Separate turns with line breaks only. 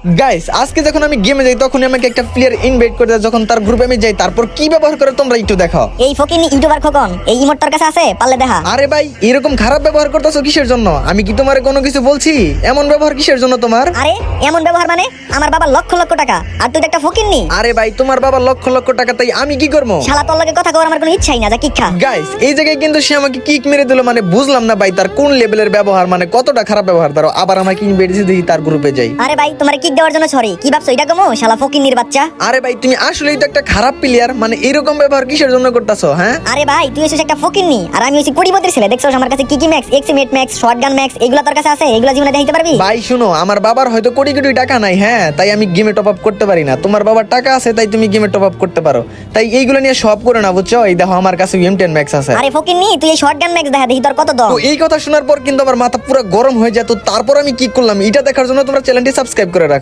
Guys আজকে যখন আমি গেমে যাই তখন আমাকে একটা প্লেয়ার ইনভাইট করে দেয়, যখন তার গ্রুপে আমি যাই তারপর কি ব্যবহার করে তোমরা একটু দেখো।
এই ফকিনি ইউটিউবার খোকন, এই ইমোট তোর কাছে আছে? পারলে দেখা।
আরে ভাই এরকম খারাপ ব্যবহার করতেছো কিসের জন্য? আমি কি তোমারে কোনো কিছু বলছি? এমন ব্যবহার কিসের জন্য তোমার?
আরে এমন ব্যবহার মানে? আমার বাবা লক্ষ লক্ষ টাকা আর তুই তো একটা ফকিন্নি।
আরে ভাই তোমার বাবা লক্ষ লক্ষ টাকা, তাই আমি কি করবো?
শালা তোর লগে কথা কওয়ার আমার কোনো ইচ্ছাই না, যা কিক খা।
গাইস এই জায়গায় কিন্তু সে আমাকে কিক মেরে দিল, মানে বুঝলাম না ভাই তার কোন লেভেলের ব্যবহার, মানে কতটা খারাপ ব্যবহার। তারও আবার আমাকে ইনভাইট দিয়েছে, দেখি তার গ্রুপে যাই।
আরে ভাই তোমার কিক দেওয়ার জন্য সরি, কি ভাবছো এটা কমো? শালা ফকিন্নির বাচ্চা।
আরে ভাই তুমি আসলেই তো একটা খারাপ প্লেয়ার, মানে এরকম ব্যবহার কিসের জন্য করতেছো? হ্যাঁ
আরে ভাই তুই হইছিস একটা ফকিন্নি আর আমি হইছি কোটিপতির ছেলে। দেখছস আমার কাছে কি কি ম্যাক্স, এক্সিমেট ম্যাক্স, শটগান ম্যাক্স, এগুলা তোর কাছে আছে? এগুলা জীবনে দেখাইতে পারবি?
ভাই শুনো, আমার বাবার হয়তো কোটি কোটি টাকা নাই, হ্যাঁ, তাই আমি গেমে টপ আপ করতে পারি না। তোমার বাবার টাকা আছে তাই তুমি গেমে টপ আপ করতে পারো, তাই এইগুলো নিয়ে সব করে না, বুঝছো? এই দেখো আমার কাছে M10 ম্যাক্স আছে।
আরে ফকিন্নি তুই এই শটগান ম্যাক্স দেখা, দেখি তোর কত দম।
তো এই কথা শোনার পর কিন্তু আমার মাথা পুরো গরম হয়ে যায়। তো তারপর আমি কি করলাম এটা দেখার জন্য তোমরা চ্যানেলটি সাবস্ক্রাইব করে রাখো।